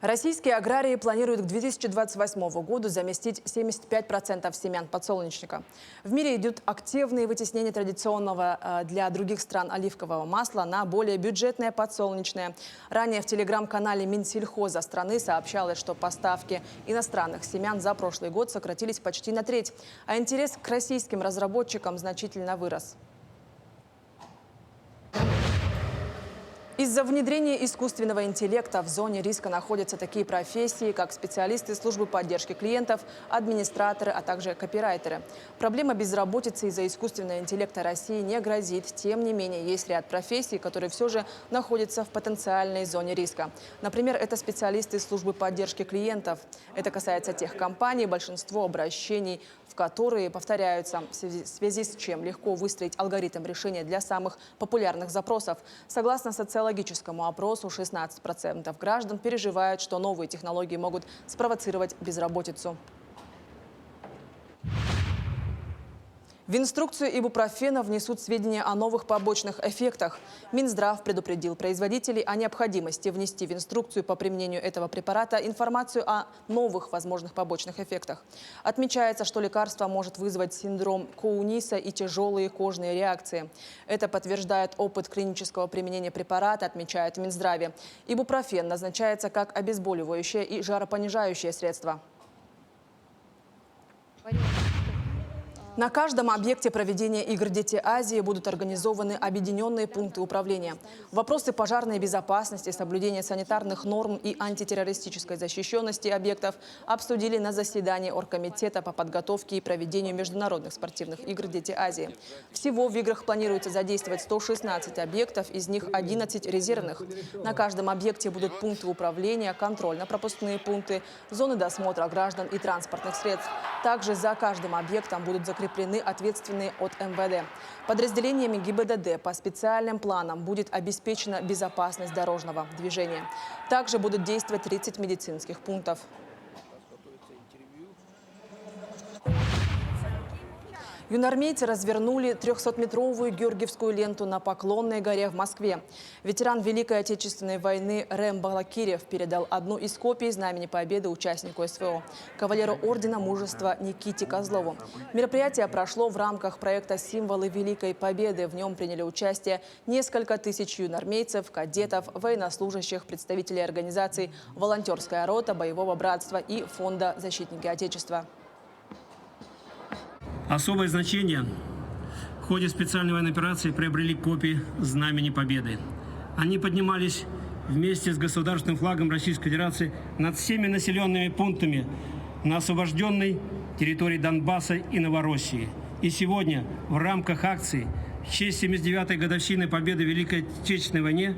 B: Российские аграрии планируют к 2028 году заместить 75% семян подсолнечника. В мире идет активное вытеснение традиционного для других стран оливкового масла на более бюджетное подсолнечное. Ранее в телеграм-канале Минсельхоза страны сообщалось, что поставки иностранных семян за прошлый год сократились почти на треть, а интерес к российским разработчикам значительно вырос. Из-за внедрения искусственного интеллекта в зоне риска находятся такие профессии, как специалисты службы поддержки клиентов, администраторы, а также копирайтеры. Проблема безработицы из-за искусственного интеллекта России не грозит. Тем не менее, есть ряд профессий, которые все же находятся в потенциальной зоне риска. Например, это специалисты службы поддержки клиентов. Это касается тех компаний, большинство обращений в которые повторяются, в связи с чем легко выстроить алгоритм решения для самых популярных запросов. Согласно социологическому опросу, 16% граждан переживают, что новые технологии могут спровоцировать безработицу. В инструкцию ибупрофена внесут сведения о новых побочных эффектах. Минздрав предупредил производителей о необходимости внести в инструкцию по применению этого препарата информацию о новых возможных побочных эффектах. Отмечается, что лекарство может вызвать синдром Коуниса и тяжелые кожные реакции. Это подтверждает опыт клинического применения препарата, отмечают в Минздраве. Ибупрофен назначается как обезболивающее и жаропонижающее средство. На каждом объекте проведения игр «Дети Азии» будут организованы объединенные пункты управления. Вопросы пожарной безопасности, соблюдения санитарных норм и антитеррористической защищенности объектов обсудили на заседании оргкомитета по подготовке и проведению международных спортивных игр «Дети Азии». Всего в играх планируется задействовать 116 объектов, из них 11 резервных. На каждом объекте будут пункты управления, контрольно-пропускные пункты, зоны досмотра граждан и транспортных средств. Также за каждым объектом будут закреплены закреплены ответственные от МВД. Подразделениями ГИБДД по специальным планам будет обеспечена безопасность дорожного движения. Также будут действовать 30 медицинских пунктов. Юнармейцы развернули 300-метровую Георгиевскую ленту на Поклонной горе в Москве. Ветеран Великой Отечественной войны Рэм Балакирев передал одну из копий Знамени Победы участнику СВО, кавалеру Ордена Мужества Никите Козлову. Мероприятие прошло в рамках проекта «Символы Великой Победы». В нем приняли участие несколько тысяч юнармейцев, кадетов, военнослужащих, представителей организаций «Волонтерская рота», «Боевого братства» и Фонда «Защитники Отечества».
R: Особое значение в ходе специальной военной операции приобрели копии Знамени Победы. Они поднимались вместе с государственным флагом Российской Федерации над всеми населенными пунктами на освобожденной территории Донбасса и Новороссии. И сегодня в рамках акции в честь 79-й годовщины победы в Великой Отечественной войне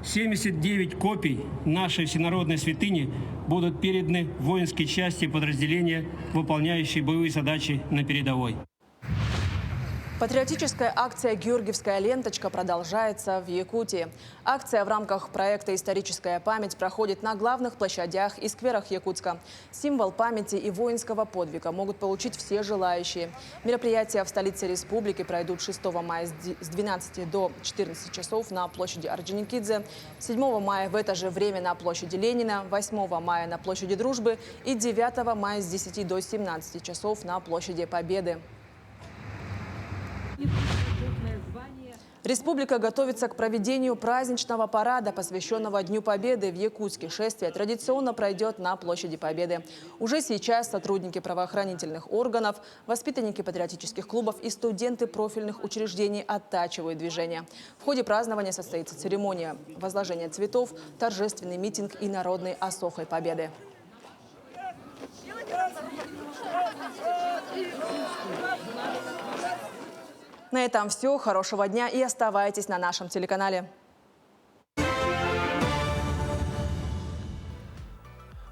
R: 79 копий нашей всенародной святыни будут переданы в воинские части и подразделения, выполняющие боевые задачи на передовой.
B: Патриотическая акция «Георгиевская ленточка» продолжается в Якутии. Акция в рамках проекта «Историческая память» проходит на главных площадях и скверах Якутска. Символ памяти и воинского подвига могут получить все желающие. Мероприятия в столице республики пройдут 6 мая с 12 до 14 часов на площади Орджоникидзе, 7 мая в это же время на площади Ленина, 8 мая на площади Дружбы и 9 мая с 10 до 17 часов на площади Победы. Республика готовится к проведению праздничного парада, посвященного Дню Победы. В Якутске шествие традиционно пройдет на площади Победы. Уже сейчас сотрудники правоохранительных органов, воспитанники патриотических клубов и студенты профильных учреждений оттачивают движение. В ходе празднования состоится церемония возложения цветов, торжественный митинг и народный осохой Победы. На этом все. Хорошего дня и оставайтесь на нашем телеканале.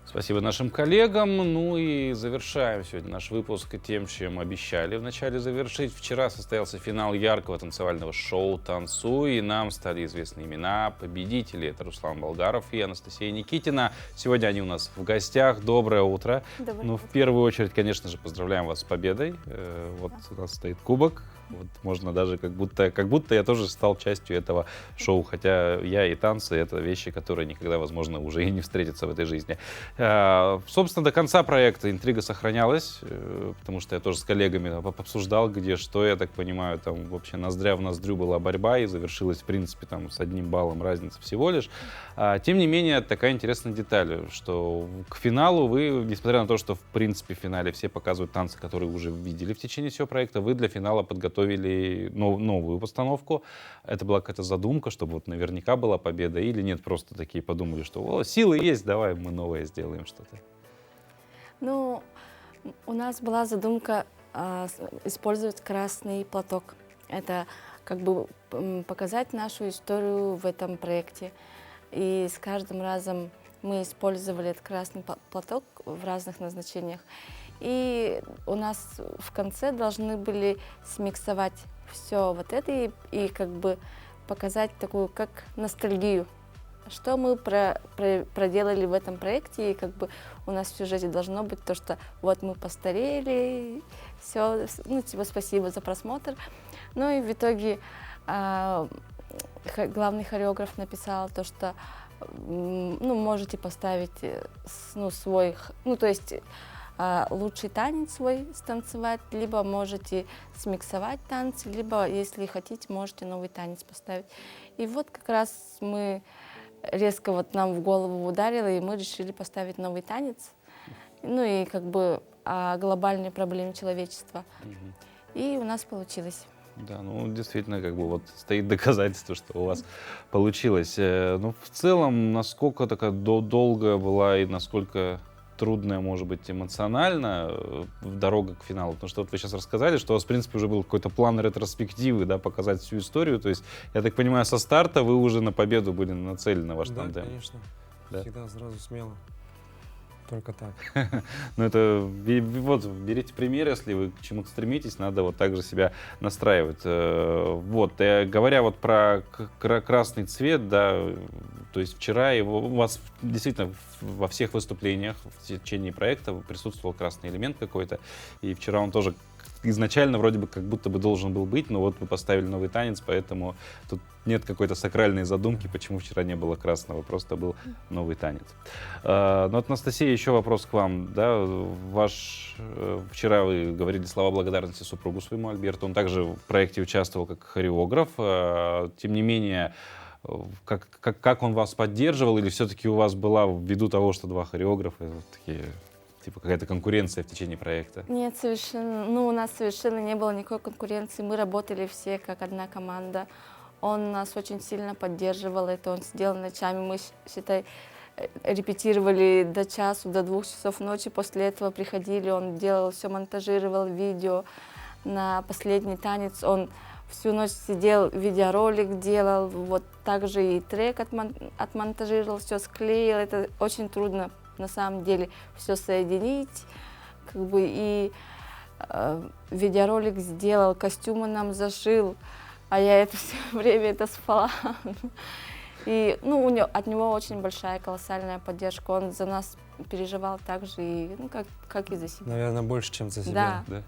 A: Спасибо нашим коллегам. Ну и завершаем сегодня наш выпуск тем, чем обещали вначале завершить. Вчера состоялся финал яркого танцевального шоу «Танцуй», и нам стали известны имена победителей. Это Руслан Болгаров и Анастасия Никитина. Сегодня они у нас в гостях. Доброе утро.
S: Доброе
A: утро. В первую очередь, конечно же, поздравляем вас с победой. Вот у нас стоит кубок. Вот можно даже как будто я тоже стал частью этого шоу, хотя я и танцы — это вещи, которые никогда, возможно, уже и не встретятся в этой жизни. Собственно, до конца проекта интрига сохранялась, потому что я тоже с коллегами обсуждал, где что, я так понимаю, там вообще ноздря в ноздрю была борьба и завершилась, в принципе, там с 1 баллом разницы всего лишь. Тем не менее, такая интересная деталь, что к финалу вы, несмотря на то, что в принципе в финале все показывают танцы, которые уже видели в течение всего проекта, вы для финала подготовили новую постановку. Это была какая-то задумка, чтобы вот наверняка была победа, или нет, просто такие подумали, что силы есть, давай мы новое сделаем что-то?
S: Ну, у нас была задумка использовать красный платок. Это как бы показать нашу историю в этом проекте. И с каждым разом мы использовали этот красный платок в разных назначениях. И у нас в конце должны были смиксовать все вот это и как бы показать такую как ностальгию, что мы проделали в этом проекте, и как бы у нас в сюжете должно быть то, что вот мы постарели, все, ну типа спасибо за просмотр. Ну и в итоге главный хореограф написал то, что ну, можете поставить свой, ну то есть лучший танец свой станцевать, либо можете смиксовать танцы, либо, если хотите, можете новый танец поставить. И вот как раз мы резко вот нам в голову ударило, и мы решили поставить новый танец, ну и как бы о глобальной проблеме человечества. И у нас получилось.
A: Да, ну действительно, как бы вот стоит доказательство, что у вас получилось. Ну, в целом, насколько такая долгая была и насколько трудная, может быть, эмоционально дорога к финалу? Потому что вот вы сейчас рассказали, что у вас, в принципе, уже был какой-то план ретроспективы, да, показать всю историю. То есть, я так понимаю, со старта вы уже на победу были нацелены, ваш тандем.
T: Да, конечно.
A: Да?
T: Всегда сразу смело. только так.
A: Ну это, вот, берите пример, если вы к чему-то стремитесь, надо вот так же себя настраивать. Вот, говоря вот про красный цвет, да, то есть вчера у вас действительно во всех выступлениях в течение проекта присутствовал красный элемент какой-то, и вчера он тоже изначально вроде бы как будто бы должен был быть, но вот вы поставили новый танец, поэтому тут нет какой-то сакральной задумки, почему вчера не было красного, просто был новый танец. Но, Анастасия, еще вопрос к вам. Да? Вчера вы говорили слова благодарности супругу своему Альберту, он также в проекте участвовал как хореограф, тем не менее, как он вас поддерживал, или все-таки у вас была, ввиду того, что два хореографа, такие... Типа какая-то конкуренция в течение проекта?
S: Нет, совершенно. Ну, у нас совершенно не было никакой конкуренции. Мы работали все как одна команда. Он нас очень сильно поддерживал. Это он сидел ночами. Мы, считай, репетировали до часу, до 2 часов ночи. После этого приходили, он делал все, монтажировал видео. На последний танец он всю ночь сидел, видеоролик делал. Вот также и трек отмонтажировал, все склеил. Это очень трудно. На самом деле все соединить, как бы, и видеоролик сделал, костюмы нам зашил, а я это все время спала. И ну, от него очень большая, колоссальная поддержка, он за нас переживал так же, и, ну, как и за себя.
T: Наверное, больше, чем за себя.
S: Да.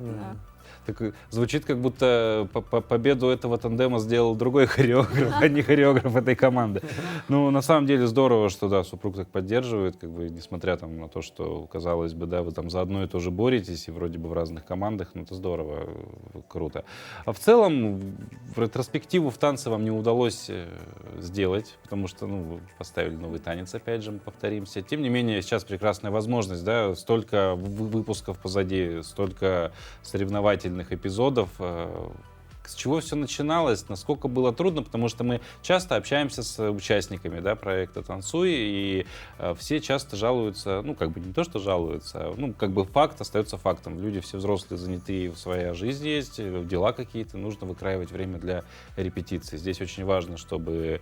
A: Так, звучит, как будто победу этого тандема сделал другой хореограф, а не хореограф этой команды. Ну, на самом деле здорово, что, да, супруг так поддерживает, как бы, несмотря там на то, что, казалось бы, да, вы там за одно и то же боретесь, и вроде бы в разных командах, ну, это здорово, круто. А в целом, в ретроспективу в танце вам не удалось сделать, потому что, ну, вы поставили новый танец, опять же, мы повторимся. Тем не менее, сейчас прекрасная возможность, да, столько выпусков позади, столько соревновательных эпизодов. С чего все начиналось, насколько было трудно, потому что мы часто общаемся с участниками, да, проекта «Танцуй», и все часто жалуются, ну, как бы не то, что жалуются, ну, как бы факт остается фактом. Люди все взрослые, занятые, своя жизнь есть, дела какие-то, нужно выкраивать время для репетиции. Здесь очень важно, чтобы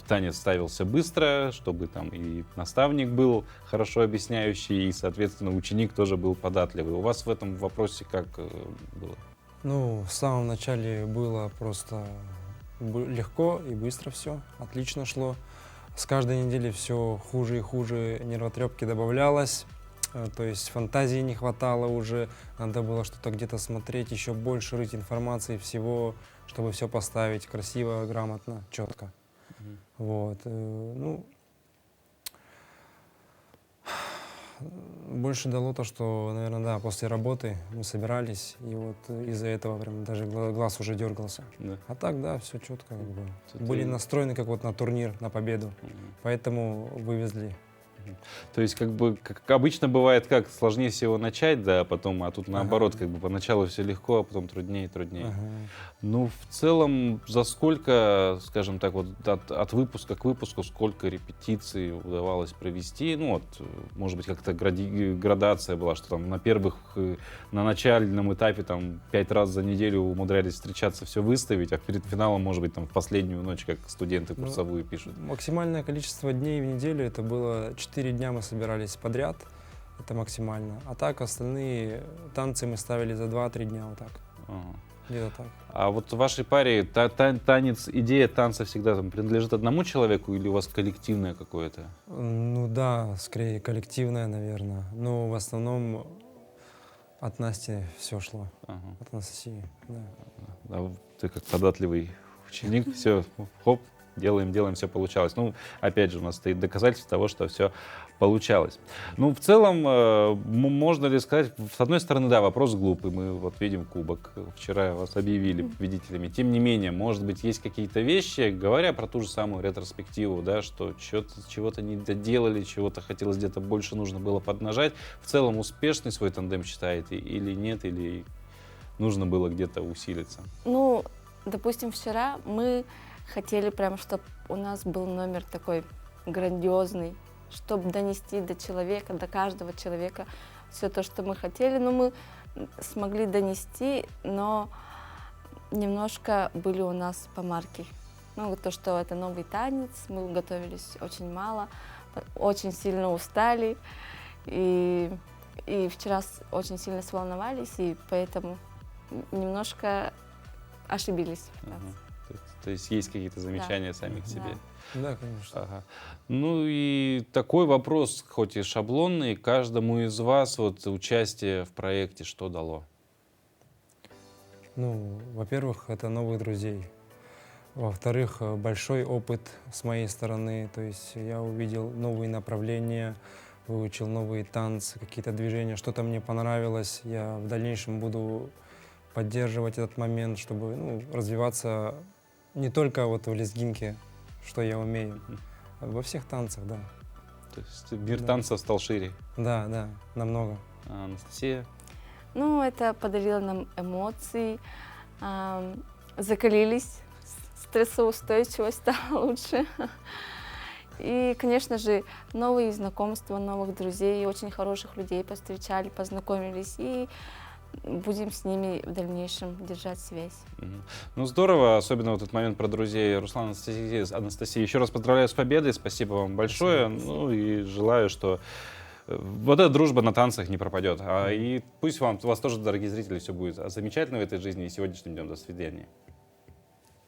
A: танец ставился быстро, чтобы там и наставник был хорошо объясняющий, и, соответственно, ученик тоже был податливый. У вас в этом вопросе как было?
T: Ну, в самом начале было просто легко и быстро все, отлично шло. С каждой недели все хуже и хуже, нервотрепки добавлялось, то есть фантазии не хватало уже, надо было что-то где-то смотреть, еще больше рыть информации, всего, чтобы все поставить красиво, грамотно, четко. Вот, ну, больше дало то, что, наверное, да, после работы мы собирались, и вот из-за этого прям даже глаз уже дергался. Да. А так, да, все четко. Как бы. Были настроены как вот на турнир, на победу, поэтому вывезли.
A: То есть, как бы, как обычно бывает, как сложнее всего начать, да, потом, а тут наоборот, как бы поначалу все легко, а потом труднее и труднее. Ну, в целом, за сколько, скажем так, вот от выпуска к выпуску, сколько репетиций удавалось провести? Ну, вот, может быть, как-то градация была, что там на начальном этапе там 5 раз за неделю умудрялись встречаться, все выставить, а перед финалом, может быть, там в последнюю ночь, как студенты курсовую пишут.
T: Максимальное количество дней в неделю это было 4 дня мы собирались подряд, это максимально. А так остальные танцы мы ставили за 2-3 дня вот так. Где-то так.
A: А вот в вашей паре танец, идея танца всегда там принадлежит одному человеку или у вас коллективное какое-то?
T: Ну да, скорее коллективное, наверное. Но в основном от Насти все шло, от Анастасии. Да.
A: А ты как податливый ученик, все, хоп, делаем, все получалось. Ну, опять же, у нас стоит доказательство того, что все получалось. Ну, в целом, можно ли сказать, с одной стороны, да, вопрос глупый. Мы вот видим кубок. Вчера вас объявили победителями. Тем не менее, может быть, есть какие-то вещи, говоря про ту же самую ретроспективу, да, что чего-то не доделали, чего-то хотелось где-то больше нужно было поднажать. В целом, успешный свой тандем считаете или нет, или нужно было где-то усилиться?
S: Ну, допустим, вчера мы хотели прям, чтобы у нас был номер такой грандиозный, чтобы донести до человека, до каждого человека все то, что мы хотели. Но мы смогли донести, но немножко были у нас помарки. Ну, то, что это новый танец, мы готовились очень мало, очень сильно устали. И вчера очень сильно сволновались, и поэтому немножко ошибились.
A: То есть есть какие-то замечания сами к себе?
T: Да, конечно.
A: Ага. Ну и такой вопрос, хоть и шаблонный, каждому из вас вот участие в проекте что дало?
T: Ну, во-первых, это новых друзей. Во-вторых, большой опыт с моей стороны. То есть я увидел новые направления, выучил новые танцы, какие-то движения, что-то мне понравилось. Я в дальнейшем буду поддерживать этот момент, чтобы развиваться не только вот в лезгинке, что я умею, а во всех танцах, да.
A: То есть мир танцев стал шире?
T: Да, намного.
A: А Анастасия?
S: Ну, это подарило нам эмоции, закалились, стрессоустойчивость стала лучше. И, конечно же, новые знакомства, новых друзей, очень хороших людей повстречали, познакомились, и будем с ними в дальнейшем держать связь.
A: Ну здорово, особенно вот этот момент про друзей. Руслан, Анастасия, еще раз поздравляю с победой, спасибо вам большое.
T: Спасибо.
A: Ну и желаю, что вот эта дружба на танцах не пропадет. И пусть у вас тоже, дорогие зрители, все будет замечательно в этой жизни и сегодняшним днем. До свидания.